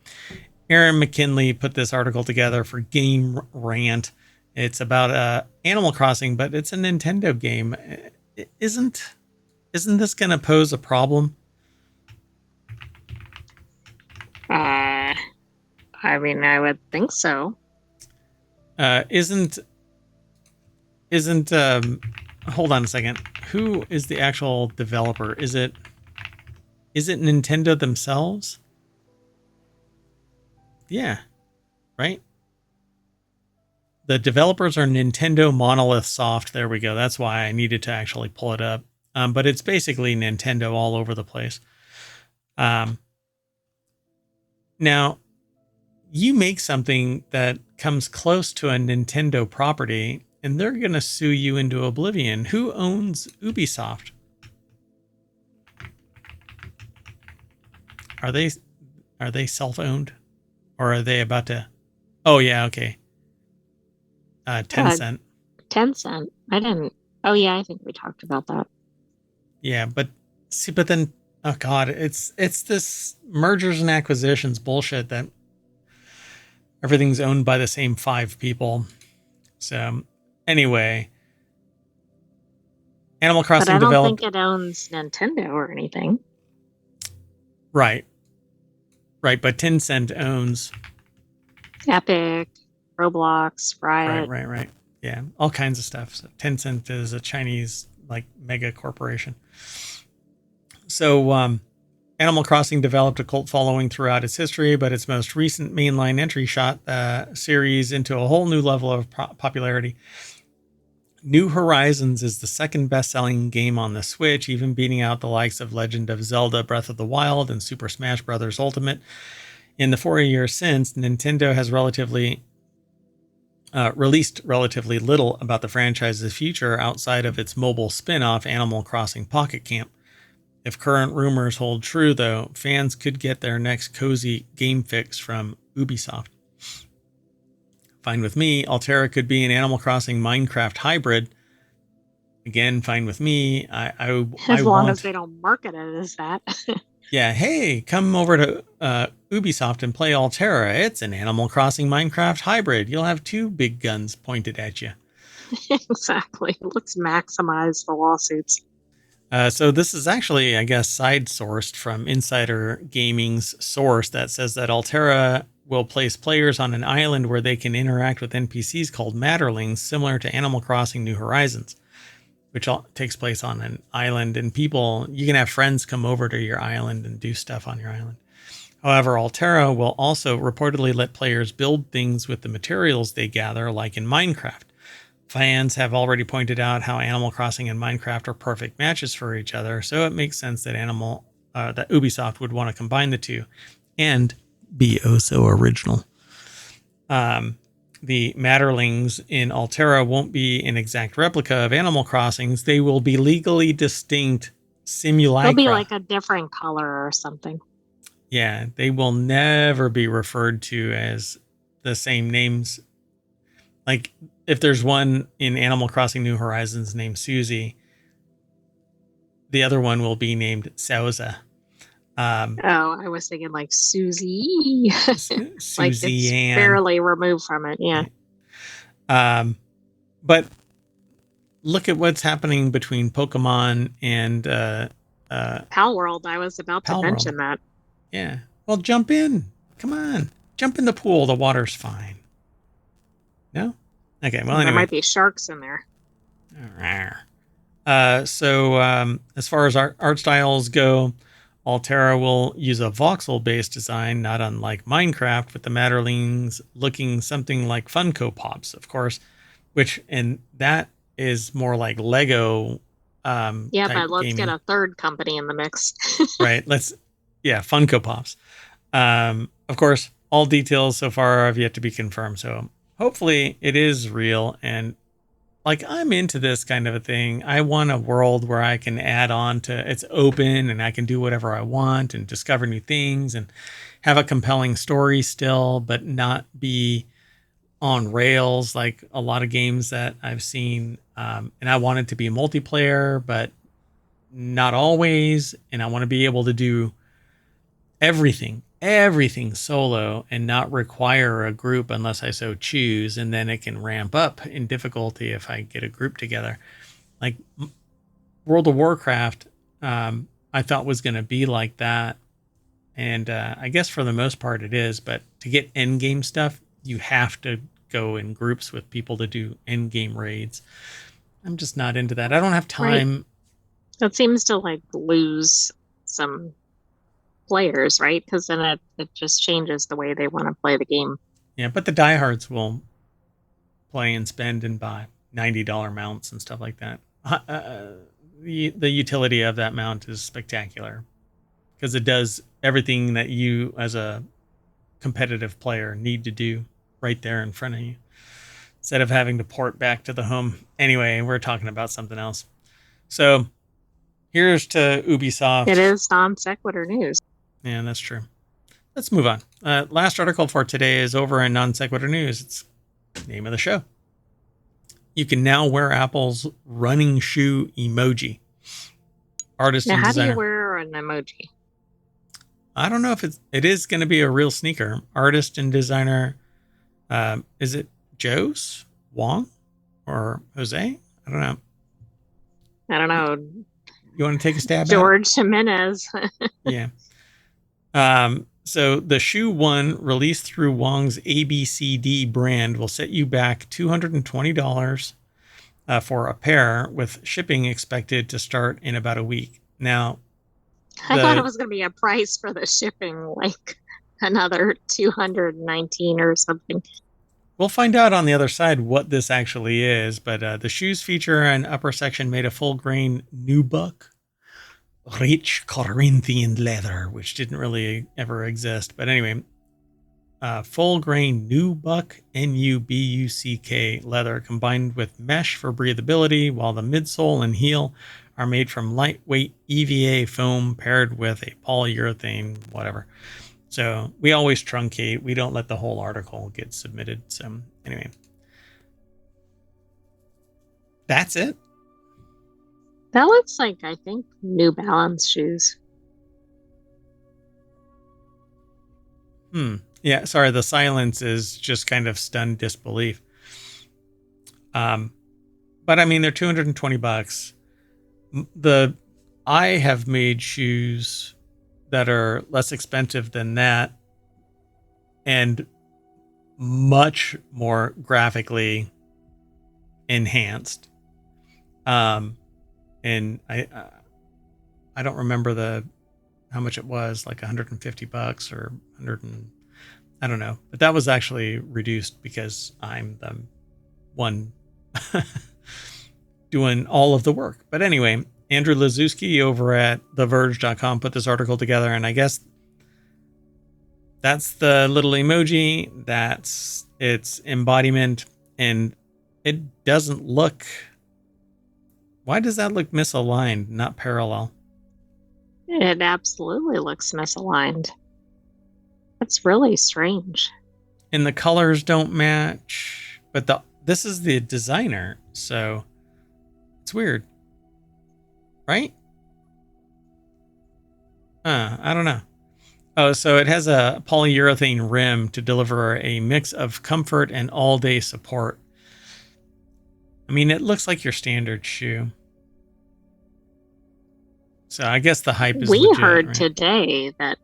Aaron McKinley put this article together for Game Rant. It's about Animal Crossing, but it's a Nintendo game. Isn't this going to pose a problem? I mean, I would think so. Isn't hold on a second. Who is the actual developer? Is it Nintendo themselves? Yeah, right? The developers are Nintendo Monolith Soft. There we go. That's why I needed to actually pull it up. But it's basically Nintendo all over the place. Now, you make something that comes close to a Nintendo property, and they're going to sue you into oblivion. Who owns Ubisoft? Are they self-owned? Or are they about to... Oh, yeah, okay. Tencent. Tencent. I didn't... Oh, yeah, I think we talked about that. Yeah, but then... Oh, God, it's this mergers and acquisitions bullshit that everything's owned by the same 5 people. So, anyway. Animal Crossing developed... But I don't developed... think it owns Nintendo or anything. Right, but Tencent owns Epic, Roblox, Riot. Right. Yeah, all kinds of stuff. So Tencent is a Chinese like mega corporation. So Animal Crossing developed a cult following throughout its history, but its most recent mainline entry shot the series into a whole new level of popularity. New Horizons is the second best-selling game on the Switch, even beating out the likes of Legend of Zelda Breath of the Wild and Super Smash Bros. Ultimate. In the 4 years since, Nintendo has released relatively little about the franchise's future outside of its mobile spin-off Animal Crossing Pocket Camp. If current rumors hold true, though, fans could get their next cozy game fix from Ubisoft. Fine with me. Altera could be an Animal Crossing Minecraft hybrid. Again, fine with me. As long as they don't market it as that. Yeah, hey, come over to Ubisoft and play Altera. It's an Animal Crossing Minecraft hybrid. You'll have two big guns pointed at you. Exactly. Let's maximize the lawsuits. So this is actually, I guess, side-sourced from Insider Gaming's source that says that Altera will place players on an island where they can interact with NPCs called Matterlings, similar to Animal Crossing New Horizons, which takes place on an island. And you can have friends come over to your island and do stuff on your island. However, Altera will also reportedly let players build things with the materials they gather, like in Minecraft. Fans have already pointed out how Animal Crossing and Minecraft are perfect matches for each other, so it makes sense that that Ubisoft would want to combine the two and be oh so original. The Matterlings in Altera won't be an exact replica of Animal Crossing's. They will be legally distinct simulacra. They'll be like a different color or something. Yeah, they will never be referred to as the same names. Like, if there's one in Animal Crossing New Horizons named Susie, the other one will be named Sauza. I was thinking like Susie. Susie like it's Ann. barely removed from it, yeah. But look at what's happening between Pokemon and Pal World. I was about to mention that. Yeah. Well, jump in. Come on. Jump in the pool. The water's fine. No? Okay, well, anyway. There might be sharks in there. So as far as art styles go, Altera will use a voxel-based design, not unlike Minecraft, with the Matterlings looking something like Funko Pops, of course, and that is more like Lego. Yeah, but let's get a third company in the mix. Right. Funko Pops. Of course, all details so far have yet to be confirmed, so hopefully it is real. And like, I'm into this kind of a thing. I want a world where I can add on to, it's open and I can do whatever I want and discover new things and have a compelling story still, but not be on rails like a lot of games that I've seen. And I want it to be multiplayer, but not always. And I want to be able to do everything solo and not require a group unless I so choose, and then it can ramp up in difficulty if I get a group together. Like World of Warcraft, I thought was going to be like that, and I guess for the most part it is, but to get end game stuff, you have to go in groups with people to do end game raids. I'm just not into that. I don't have time. Right. That seems to like lose some players, right? Because then it just changes the way they want to play the game. Yeah, but the diehards will play and spend and buy $90 mounts and stuff like that. The utility of that mount is spectacular because it does everything that you as a competitive player need to do right there in front of you instead of having to port back to the home. Anyway, we're talking about something else. So here's to Ubisoft. It is non sequitur news. Yeah, that's true. Let's move on. Last article for today is over in Non Sequitur News. It's the name of the show. You can now wear Apple's running shoe emoji. Artist and designer. How do you wear an emoji? I don't know if it is going to be a real sneaker. Artist and designer, is it Jose Wong or Jose? I don't know. You want to take a stab George Jimenez. Yeah. So the shoe one released through Wong's ABCD brand will set you back $220 for a pair, with shipping expected to start in about a week. Now, I thought it was going to be a price for the shipping, like another $219 or something. We'll find out on the other side what this actually is, but the shoes feature an upper section made of full-grain nubuck, rich Corinthian leather, which didn't really ever exist. But anyway, full-grain nubuck, Nubuck leather combined with mesh for breathability, while the midsole and heel are made from lightweight EVA foam paired with a polyurethane, whatever. So we always truncate. We don't let the whole article get submitted. So anyway, that's it. That looks like, I think, New Balance shoes. Yeah, sorry, the silence is just kind of stunned disbelief. But I mean, they're $220. I have made shoes that are less expensive than that and much more graphically enhanced. And I don't remember how much it was, like $150 or 100 and I don't know, but that was actually reduced because I'm the one doing all of the work. But anyway, Andrew Lazuski over at TheVerge.com put this article together, and I guess that's the little emoji. That's its embodiment, and it doesn't look... Why does that look misaligned, not parallel? It absolutely looks misaligned. That's really strange. And the colors don't match, but this is the designer, so it's weird. Right? I don't know. Oh, so it has a polyurethane rim to deliver a mix of comfort and all-day support. I mean, it looks like your standard shoe. So I guess the hype is legit. We heard today that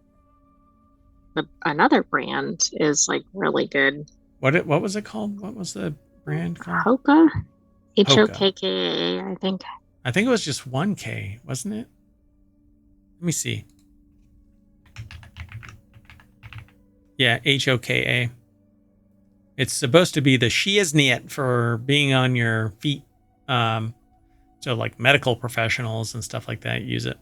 another brand is like really good. What was it called? What was the brand called? Hoka? H-O-K-K-A, I think. I think it was just 1K, wasn't it? Let me see. Yeah, Hoka. It's supposed to be the Shiazniet for being on your feet. So like medical professionals and stuff like that use it.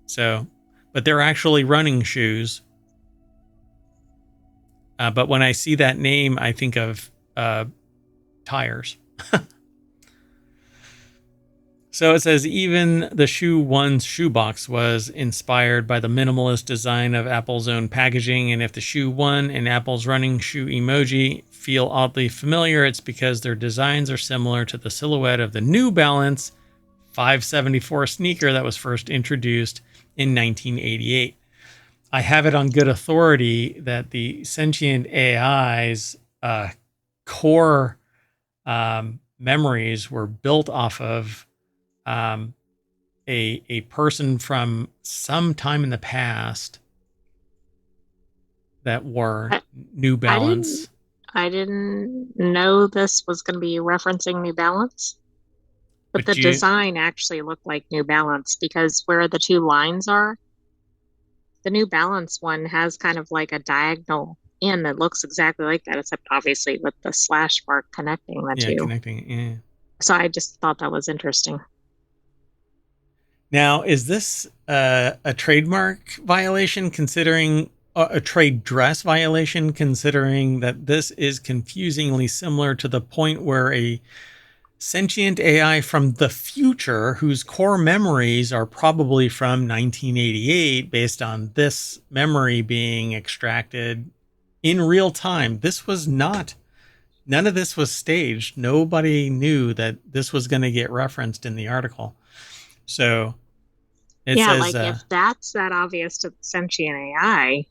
So, but they're actually running shoes. But when I see that name, I think of tires. So it says, even the Shoe One's shoebox was inspired by the minimalist design of Apple's own packaging. And if the Shoe One and Apple's running shoe emoji feel oddly familiar, it's because their designs are similar to the silhouette of the New Balance 574 sneaker that was first introduced in 1988. I have it on good authority that the sentient AI's core memories were built off of a person from some time in the past that wore New Balance. I didn't know this was going to be referencing New Balance, but the design actually looked like New Balance because where the two lines are, the New Balance one has kind of like a diagonal in that looks exactly like that, except obviously with the slash mark connecting the two. Connecting, yeah. So I just thought that was interesting. Now, is this a trademark violation, considering a trade dress violation, considering that this is confusingly similar to the point where a sentient AI from the future, whose core memories are probably from 1988, based on this memory being extracted in real time. This was not, none of this was staged. Nobody knew that this was going to get referenced in the article. So it says, like if that's that obvious to sentient AI,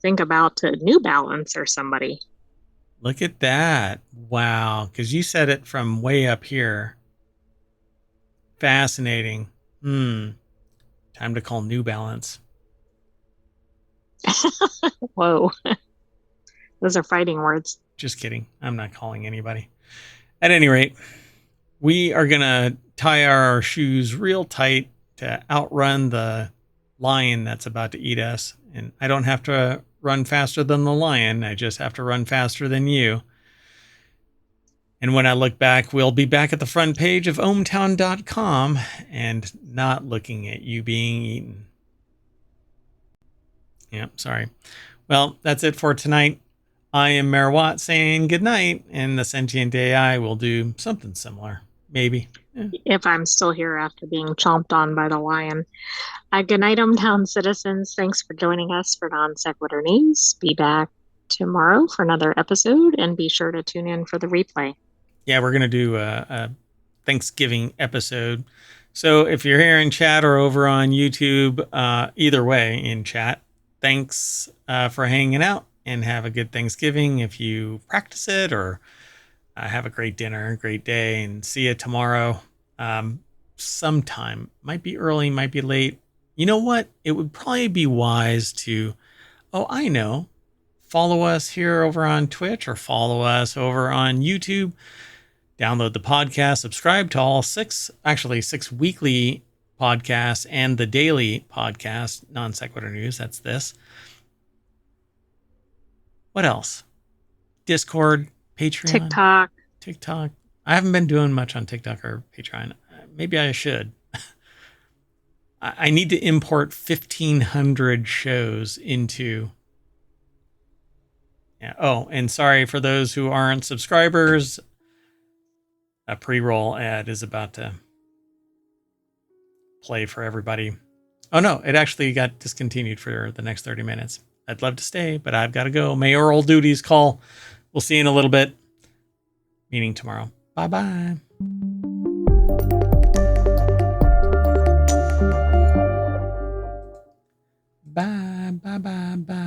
think about New Balance or somebody. Look at that. Wow. Because you said it from way up here. Fascinating. Time to call New Balance. Whoa. Those are fighting words. Just kidding. I'm not calling anybody. At any rate, we are going to tie our shoes real tight to outrun the lion that's about to eat us. And I don't have to run faster than the lion. I just have to run faster than you. And when I look back, we'll be back at the front page of ohmTown.com and not looking at you being eaten. Yeah, sorry. Well, that's it for tonight. I am Mayor Watt saying good night, and the sentient AI will do something similar. Maybe. If I'm still here after being chomped on by the lion. Good night, ohmTown citizens. Thanks for joining us for Non Sequitur News. Be back tomorrow for another episode, and be sure to tune in for the replay. Yeah, we're going to do a Thanksgiving episode. So if you're here in chat or over on YouTube, either way in chat, thanks for hanging out, and have a good Thanksgiving if you practice it, or have a great dinner, great day, and see you tomorrow. Sometime. Might be early, might be late. You know what? It would probably be wise to, follow us here over on Twitch, or follow us over on YouTube. Download the podcast, subscribe to all six weekly podcasts and the daily podcast, Non Sequitur News. That's this. What else? Discord, Patreon, TikTok. I haven't been doing much on TikTok or Patreon. Maybe I should. I need to import 1,500 shows into. Yeah. Oh, and sorry for those who aren't subscribers. A pre-roll ad is about to play for everybody. Oh no, it actually got discontinued for the next 30 minutes. I'd love to stay, but I've got to go. Mayoral duties call. We'll see you in a little bit. Meeting tomorrow. Bye-bye. Bye, bye, bye, bye.